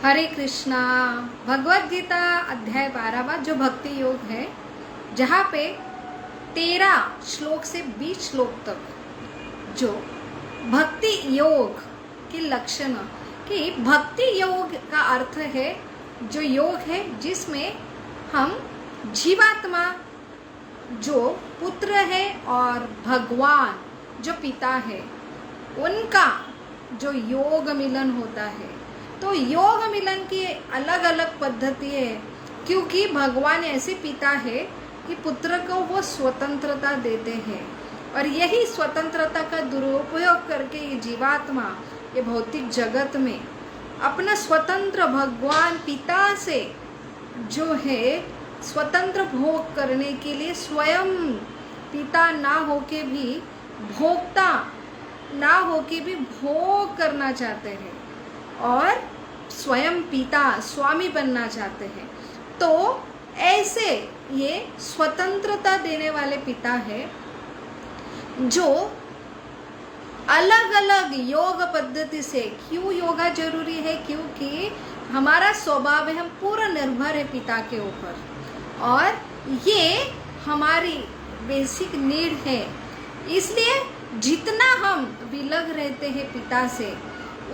हरे कृष्णा। भगवद गीता अध्याय 12वां जो भक्ति योग है, जहाँ पे 13 श्लोक से 20 श्लोक तक जो भक्ति योग के लक्षण, कि भक्ति योग का अर्थ है जो योग है जिसमें हम जीवात्मा जो पुत्र है और भगवान जो पिता है उनका जो योग मिलन होता है। तो योग मिलन की अलग अलग पद्धति है, क्योंकि भगवान ऐसे पिता है कि पुत्र को वो स्वतंत्रता देते हैं, और यही स्वतंत्रता का दुरुपयोग करके ये जीवात्मा ये भौतिक जगत में अपना स्वतंत्र भगवान पिता से जो है स्वतंत्र भोग करने के लिए स्वयं पिता ना होके भी भोक्ता ना होके भी भोग करना चाहते हैं और स्वयं पिता स्वामी बनना चाहते हैं। तो ऐसे ये स्वतंत्रता देने वाले पिता है जो अलग अलग योग पद्धति से। क्यों योगा जरूरी है? क्योंकि हमारा स्वभाव है, हम पूरा निर्भर है पिता के ऊपर, और ये हमारी बेसिक नीड है। इसलिए जितना हम विलग रहते हैं पिता से,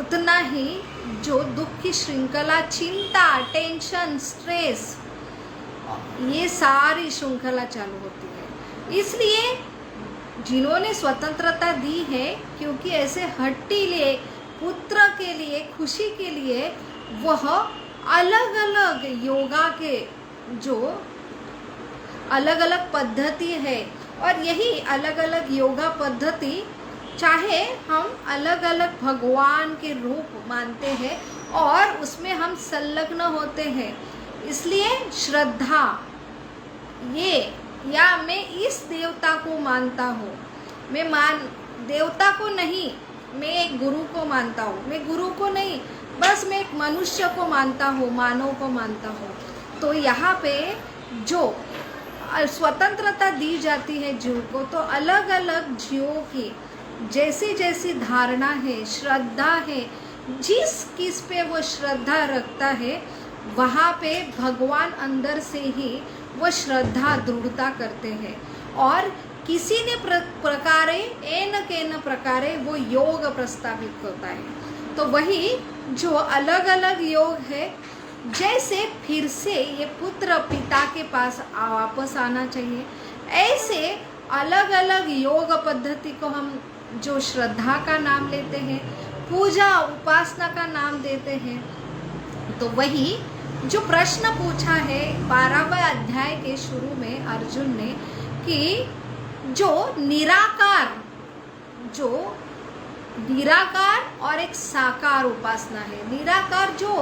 उतना ही जो दुख की श्रृंखला, चिंता, टेंशन, स्ट्रेस, ये सारी श्रृंखला चालू होती है। इसलिए जिन्होंने स्वतंत्रता दी है, क्योंकि ऐसे हट्टीले पुत्र के लिए, खुशी के लिए वह अलग अलग योगा के जो अलग अलग पद्धति है, और यही अलग अलग योगा पद्धति चाहे हम अलग अलग भगवान के रूप मानते हैं और उसमें हम संलग्न होते हैं। इसलिए श्रद्धा ये, या मैं इस देवता को मानता हूँ, देवता को नहीं, मैं एक गुरु को मानता हूँ, मैं गुरु को नहीं, बस मैं एक मनुष्य को मानता हूँ, मानव को मानता हूँ। तो यहाँ पे जो स्वतंत्रता दी जाती है जीव को, तो अलग अलग जीवों की जैसी जैसी धारणा है, श्रद्धा है, जिस किस पे वो श्रद्धा रखता है, वहाँ पे भगवान अंदर से ही वो श्रद्धा दृढ़ता करते हैं, और किसी ने प्रकारे एन केन प्रकारे वो योग प्रस्तावित होता है। तो वही जो अलग अलग योग है, जैसे फिर से ये पुत्र पिता के पास वापस आना चाहिए, ऐसे अलग अलग योग पद्धति को हम जो श्रद्धा का नाम लेते हैं, पूजा उपासना का नाम देते हैं। तो वही जो प्रश्न पूछा है 12वें अध्याय के शुरू में अर्जुन ने, कि जो निराकार और एक साकार उपासना है। निराकार जो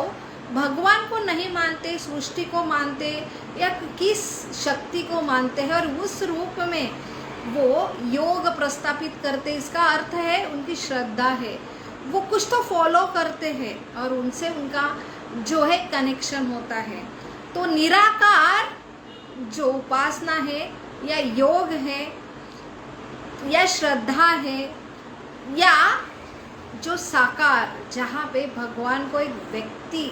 भगवान को नहीं मानते, सृष्टि को मानते, या किस शक्ति को मानते हैं, और उस रूप में वो योग प्रस्तापित करते, इसका अर्थ है उनकी श्रद्धा है, वो कुछ तो फॉलो करते हैं और उनसे उनका जो है कनेक्शन होता है। तो निराकार जो उपासना है, या योग है, या श्रद्धा है, या जो साकार, जहाँ पे भगवान को एक व्यक्ति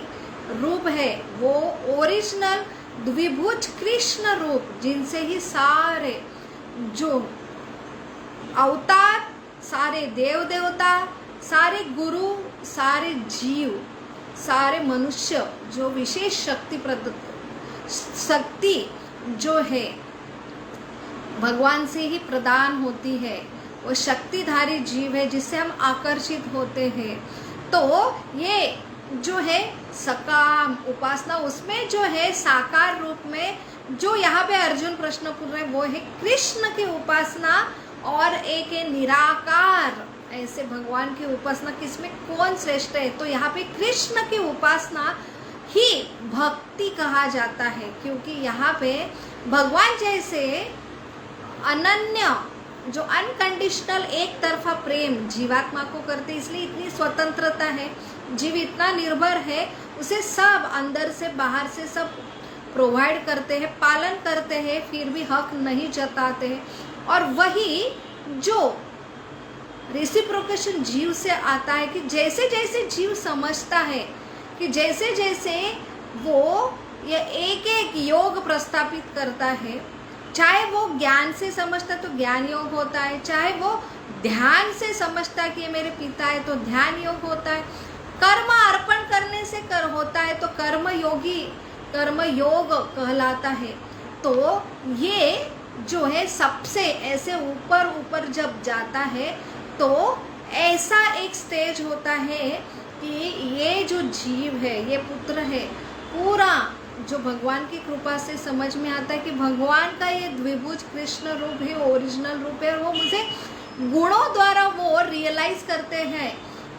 रूप है, वो ओरिजिनल द्विभुज कृष्ण रूप, जिनसे ही सारे जो अवतार, सारे देव देवता, सारे गुरु, सारे जीव, सारे मनुष्य जो विशेष शक्ति जो है भगवान से ही प्रदान होती है, वो शक्तिधारी जीव है जिससे हम आकर्षित होते हैं। तो ये जो है सकाम उपासना, उसमें जो है साकार रूप में जो यहाँ पे अर्जुन प्रश्न पूछ रहे हैं, वो है कृष्ण की उपासना, और एक है निराकार ऐसे भगवान की उपासना। किसमें कौन श्रेष्ठ है? तो यहाँ पे कृष्ण की उपासना ही भक्ति कहा जाता है, क्योंकि यहाँ पे भगवान जैसे अनन्य जो अनकंडीशनल एक तरफा प्रेम जीवात्मा को करते, इसलिए इतनी स्वतंत्रता है, जीव इतना निर्भर है, उसे सब अंदर से बाहर से सब प्रोवाइड करते हैं, पालन करते हैं, फिर भी हक नहीं जताते हैं। और वही जो रेसिप्रोकेशन जीव से आता है, कि जैसे जैसे जीव समझता है कि जैसे जैसे वो ये एक एक योग प्रस्थापित करता है, चाहे वो ज्ञान से समझता है तो ज्ञान योग होता है, चाहे वो ध्यान से समझता है कि ये मेरे पिता है तो ध्यान योग होता है, कर्म अर्पण करने से कर होता है तो कर्म योग कहलाता है। तो ये जो है सबसे ऐसे ऊपर ऊपर जब जाता है तो ऐसा एक स्टेज होता है कि ये जो जीव है, ये पुत्र है, पूरा जो भगवान की कृपा से समझ में आता है कि भगवान का ये द्विभुज कृष्ण रूप है, ओरिजिनल रूप है, और वो मुझे गुणों द्वारा वो रियलाइज करते हैं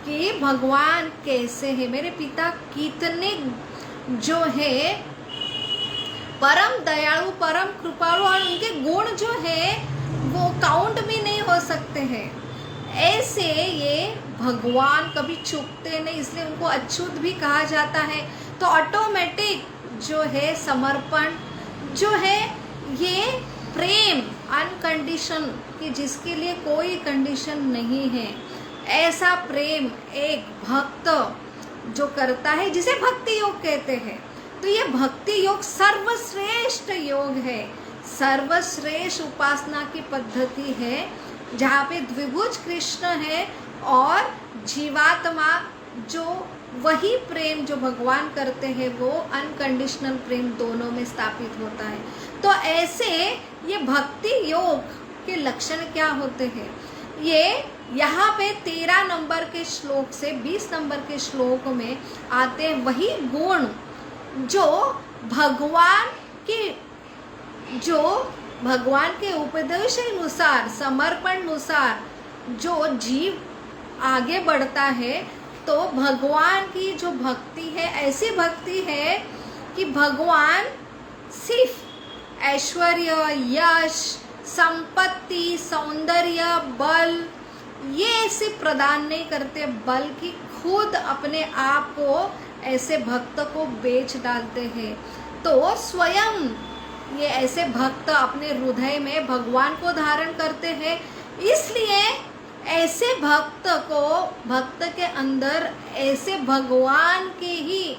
कि भगवान कैसे है, मेरे पिता कितने जो है परम दयालु, परम कृपालु, और उनके गुण जो है वो काउंट भी नहीं हो सकते हैं। ऐसे ये भगवान कभी चूकते नहीं, इसलिए उनको अच्युत भी कहा जाता है। तो ऑटोमेटिक जो है समर्पण जो है ये प्रेम अनकंडीशन, कि जिसके लिए कोई कंडीशन नहीं है, ऐसा प्रेम एक भक्त जो करता है, जिसे भक्ति योग कहते हैं। तो ये भक्ति योग सर्वश्रेष्ठ योग है, सर्वश्रेष्ठ उपासना की पद्धति है, जहाँ पे द्विभुज कृष्ण है और जीवात्मा जो वही प्रेम जो भगवान करते हैं वो अनकंडीशनल प्रेम दोनों में स्थापित होता है। तो ऐसे ये भक्ति योग के लक्षण क्या होते हैं, ये यहाँ पे 13 नंबर के श्लोक से 20 नंबर के श्लोक में आते हैं वही गुण जो भगवान के उपदेश अनुसार, समर्पण अनुसार जो जीव आगे बढ़ता है, तो भगवान की जो भक्ति है ऐसी भक्ति है कि भगवान सिर्फ ऐश्वर्य, यश, संपत्ति, सौंदर्य, बल ये सिर्फ प्रदान नहीं करते, बल्कि खुद अपने आप को ऐसे भक्त को बेच डालते हैं। तो स्वयं ये ऐसे भक्त अपने हृदय में भगवान को धारण करते हैं, इसलिए ऐसे भक्त के अंदर ऐसे भगवान के ही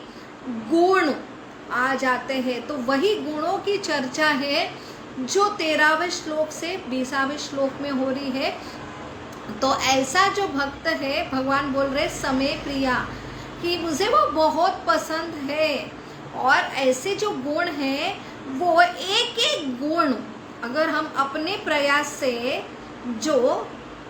गुण आ जाते हैं। तो वही गुणों की चर्चा है जो 13वें श्लोक से 20वें श्लोक में हो रही है। तो ऐसा जो भक्त है, भगवान बोल रहे समय प्रिया, कि मुझे वो बहुत पसंद है, और ऐसे जो गुण हैं वो एक एक गुण अगर हम अपने प्रयास से जो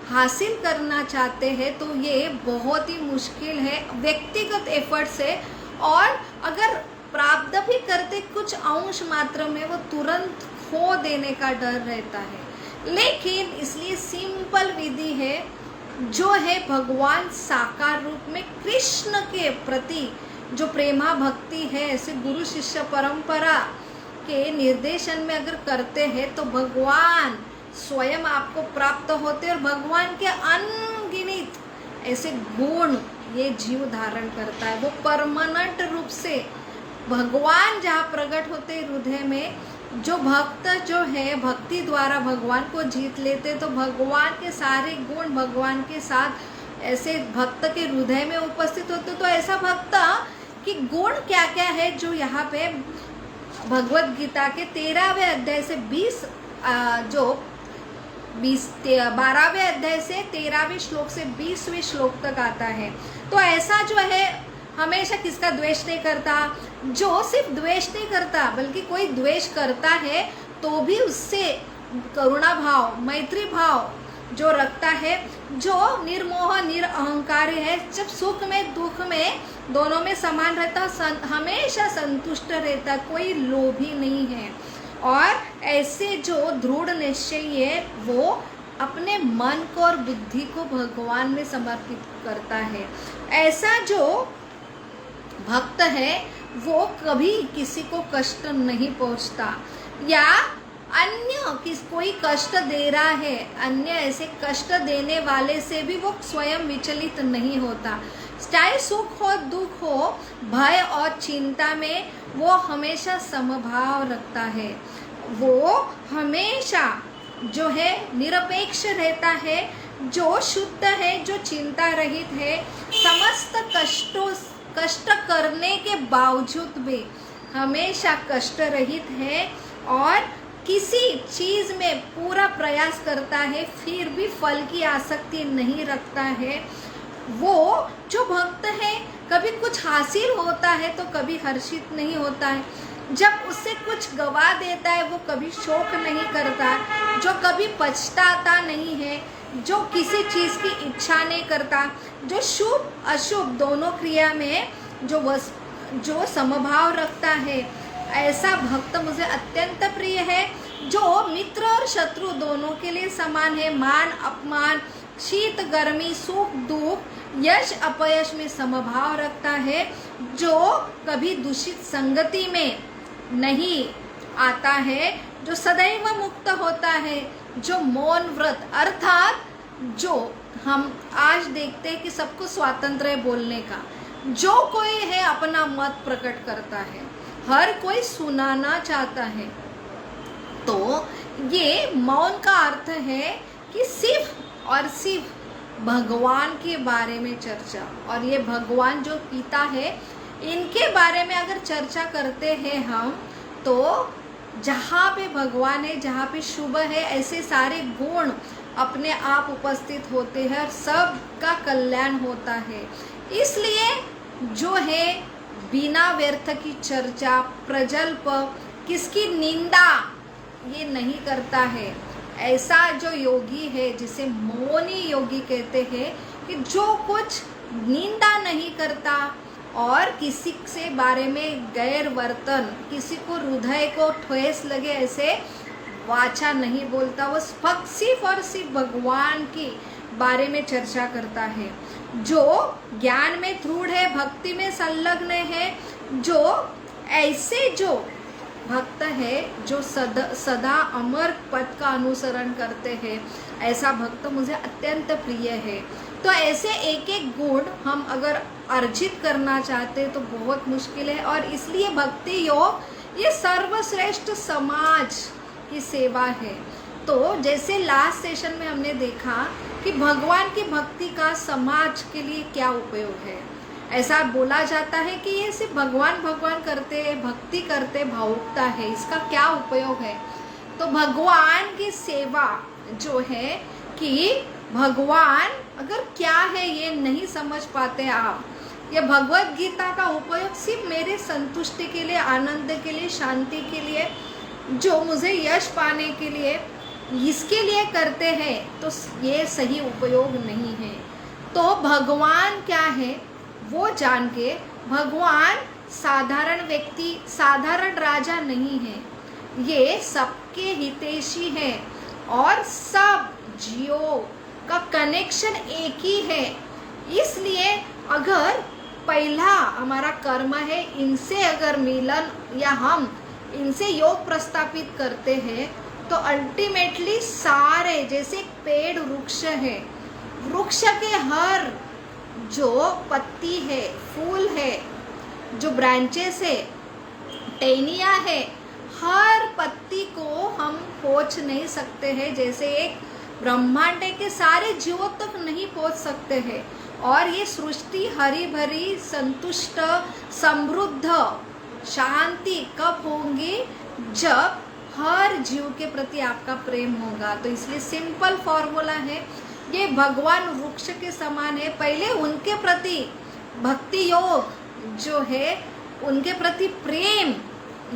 हासिल करना चाहते हैं तो ये बहुत ही मुश्किल है व्यक्तिगत एफर्ट से, और अगर प्राप्त भी करते कुछ अंश मात्र में वो तुरंत खो देने का डर रहता है। लेकिन इसलिए सिंपल विधि है जो है भगवान साकार रूप में कृष्ण के प्रति जो प्रेमा भक्ति है, ऐसे गुरु शिष्य परंपरा के निर्देशन में अगर करते हैं तो भगवान स्वयं आपको प्राप्त होते हैं, और भगवान के अनगिनत ऐसे गुण ये जीव धारण करता है। वो परमानेंट रूप से भगवान जहाँ प्रकट होते हृदय में, जो भक्त जो है भक्ति द्वारा भगवान को जीत लेते, तो भगवान के सारे गुण भगवान के साथ ऐसे भक्त के हृदय में उपस्थित होते। तो ऐसा भक्त कि गुण क्या क्या है जो यहाँ पे भगवत गीता के 13वें अध्याय से 12वें अध्याय से 13वें श्लोक से 20वें श्लोक तक आता है। तो ऐसा जो है हमेशा किसका द्वेष नहीं करता, जो सिर्फ द्वेष नहीं करता बल्कि कोई द्वेष करता है तो भी उससे करुणा भाव, मैत्री भाव जो रखता है, जो निर्मोह निरअहंकारी है, जब सुख में दुख में दोनों में समान रहता, हमेशा संतुष्ट रहता, कोई लोभी नहीं है, और ऐसे जो दृढ़ निश्चयी है वो अपने मन को और बुद्धि को भगवान में समर्पित करता है। ऐसा जो भक्त है वो कभी किसी को कष्ट नहीं पहुंचता, या अन्य कोई कष्ट दे रहा है, अन्य ऐसे कष्ट देने वाले से भी वो स्वयं विचलित नहीं होता। चाहे सुख हो दुख हो, भय और चिंता में वो हमेशा समभाव रखता है। वो हमेशा जो है निरपेक्ष रहता है, जो शुद्ध है, जो चिंता रहित है, समस्त कष्ट करने के बावजूद भी हमेशा कष्ट रहित है और किसी चीज में पूरा प्रयास करता है, फिर भी फल की आसक्ति नहीं रखता है, वो जो भक्त है कभी कुछ हासिल होता है तो कभी हर्षित नहीं होता है, जब उससे कुछ गवा देता है वो कभी शोक नहीं करता, जो कभी पछताता नहीं है, जो किसी चीज की इच्छा नहीं करता, जो शुभ अशुभ दोनों क्रिया में जो समभाव रखता है, ऐसा भक्त मुझे अत्यंत प्रिय है। जो मित्र और शत्रु दोनों के लिए समान है, मान अपमान, शीत गर्मी, सुख दुख, यश अपयश में समभाव रखता है, जो कभी दूषित संगति में नहीं आता है, जो सदैव मुक्त होता है, जो मौन व्रत अर्थात जो हम आज देखते हैं कि सबको स्वातंत्र्य है बोलने का, जो कोई है अपना मत प्रकट करता है, हर कोई सुनाना चाहता है, तो ये मौन का अर्थ है कि सिर्फ और सिर्फ भगवान के बारे में चर्चा, और ये भगवान जो पिता है इनके बारे में अगर चर्चा करते हैं हम, तो जहाँ पे भगवान है, जहाँ पे शुभ है, ऐसे सारे गुण अपने आप उपस्थित होते हैं और सबका कल्याण होता है। इसलिए जो है बिना व्यर्थ की चर्चा, प्रजल्प, किसकी निंदा ये नहीं करता है। ऐसा जो योगी है जिसे मौनी योगी कहते हैं, कि जो कुछ निंदा नहीं करता और किसी से बारे में गैर वर्तन, किसी को हृदय को ठेस लगे ऐसे वाचा नहीं बोलता, वो सिर्फ और सिर्फ भगवान के बारे में चर्चा करता है, जो ज्ञान में दृढ़ है, भक्ति में संलग्न है, जो ऐसे जो भक्त है जो सदा अमर पद का अनुसरण करते हैं, ऐसा भक्त मुझे अत्यंत प्रिय है। तो ऐसे एक एक गुण हम अगर अर्जित करना चाहते हैं तो बहुत मुश्किल है, और इसलिए भक्ति योग ये सर्वश्रेष्ठ समाज की सेवा है। तो जैसे लास्ट सेशन में हमने देखा कि भगवान की भक्ति का समाज के लिए क्या उपयोग है, ऐसा बोला जाता है कि ये सिर्फ भगवान भगवान करते हैं, भक्ति करते भावुकता है, इसका क्या उपयोग है। तो भगवान की सेवा जो है कि भगवान अगर क्या है ये नहीं समझ पाते आप, ये भगवत गीता का उपयोग सिर्फ मेरे संतुष्टि के लिए, आनंद के लिए, शांति के लिए, जो मुझे यश पाने के लिए, इसके लिए करते हैं, तो ये सही उपयोग नहीं है। तो भगवान क्या है वो जान के, भगवान साधारण व्यक्ति, साधारण राजा नहीं है, ये सबके हितैषी है और सब जीवों का कनेक्शन एक ही है। इसलिए अगर पहला हमारा कर्म है इनसे अगर मिलन या हम इनसे योग प्रस्थापित करते हैं, तो अल्टीमेटली सारे, जैसे पेड़ वृक्ष है, वृक्ष के हर जो पत्ती है, फूल है, जो ब्रांचेस है, टहनियाँ है, हर पत्ती को हम पहुँच नहीं सकते हैं, जैसे एक ब्रह्मांड के सारे जीवों तक नहीं पहुँच सकते हैं। और ये सृष्टि हरी भरी, संतुष्ट, समृद्ध, शांति कब होंगी, जब हर जीव के प्रति आपका प्रेम होगा। तो इसलिए सिंपल फॉर्मूला है, ये भगवान वृक्ष के समान है, पहले उनके प्रति भक्ति योग जो है, उनके प्रति प्रेम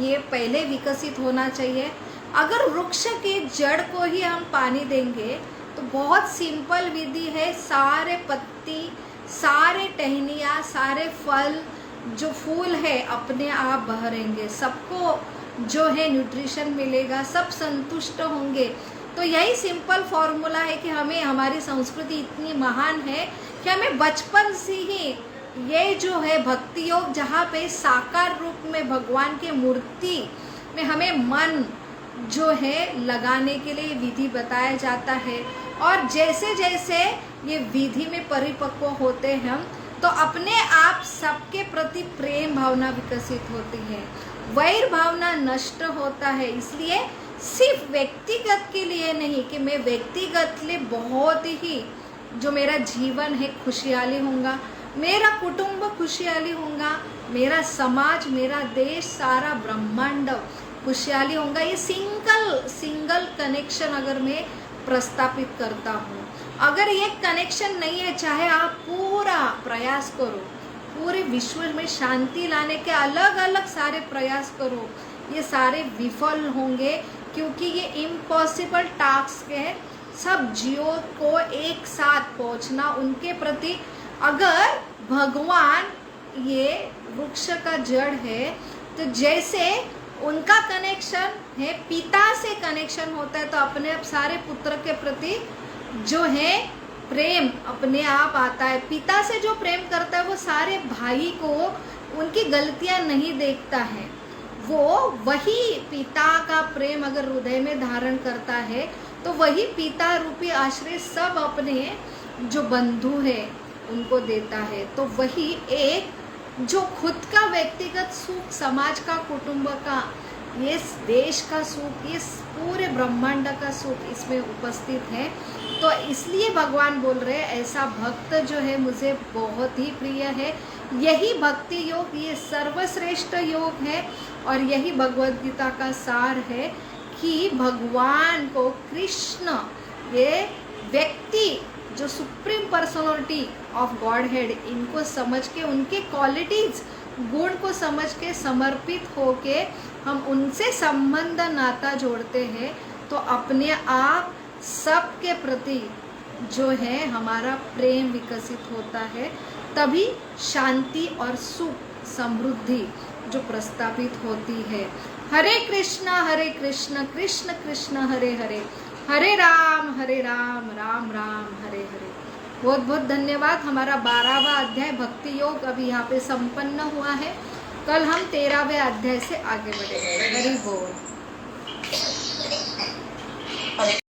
ये पहले विकसित होना चाहिए। अगर वृक्ष के जड़ को ही हम पानी देंगे तो बहुत सिंपल विधि है, सारे पत्ती, सारे टहनियाँ, सारे फल, जो फूल है अपने आप बहरेंगे, सबको जो है न्यूट्रिशन मिलेगा, सब संतुष्ट होंगे। तो यही सिंपल फॉर्मूला है कि हमें, हमारी संस्कृति इतनी महान है कि हमें बचपन से ही ये जो है भक्ति योग, जहाँ पे साकार रूप में भगवान के मूर्ति में हमें मन जो है लगाने के लिए विधि बताया जाता है। और जैसे जैसे ये विधि में परिपक्व होते हैं हम, तो अपने आप सबके प्रति प्रेम भावना विकसित होती है, वैर भावना नष्ट होता है। इसलिए सिर्फ व्यक्तिगत के लिए नहीं कि मैं व्यक्तिगत लिए बहुत ही जो मेरा जीवन है खुशहाली होगा, मेरा कुटुंब खुशहाली होगा, मेरा समाज, मेरा देश, सारा ब्रह्मांड खुशहाली होगा। ये सिंगल कनेक्शन अगर मैं प्रस्तापित करता हूँ, अगर ये कनेक्शन नहीं है, चाहे आप पूरा प्रयास करो, पूरे विश्व में शांति लाने के अलग अलग सारे प्रयास करो, ये सारे विफल होंगे, क्योंकि ये इम्पॉसिबल टास्क है सब जीवों को एक साथ पहुंचना उनके प्रति। अगर भगवान ये वृक्ष का जड़ है, तो जैसे उनका कनेक्शन है पिता से कनेक्शन होता है, तो अपने आप सारे पुत्र के प्रति जो है प्रेम अपने आप आता है। पिता से जो प्रेम करता है वो सारे भाई को उनकी गलतियां नहीं देखता है, वो वही पिता का प्रेम अगर हृदय में धारण करता है, तो वही पिता रूपी आश्रय सब अपने जो बंधु है उनको देता है। तो वही एक जो खुद का व्यक्तिगत सुख, समाज का, कुटुंब का, ये देश का सुख, इस पूरे ब्रह्मांड का सुख इसमें उपस्थित है। तो इसलिए भगवान बोल रहे हैं ऐसा भक्त जो है मुझे बहुत ही प्रिय है। यही भक्ति योग, ये सर्वश्रेष्ठ योग है, और यही भगवद गीता का सार है कि भगवान को, कृष्ण, ये व्यक्ति जो supreme personality of God head, इनको समझ के, उनके क्वालिटीज, गुण को समझ के, समर्पित होके हम उनसे संबंध, नाता जोड़ते हैं, तो अपने आप सबके प्रति जो है हमारा प्रेम विकसित होता है। तभी शांति और सुख, समृद्धि जो प्रस्तापित होती है। हरे कृष्ण कृष्ण कृष्ण हरे हरे, हरे राम राम राम हरे हरे। बहुत बहुत धन्यवाद। हमारा 12वां अध्याय भक्ति योग अभी यहाँ पे संपन्न हुआ है। कल हम 13वें अध्याय से आगे बढ़ेंगे। हरि बोल।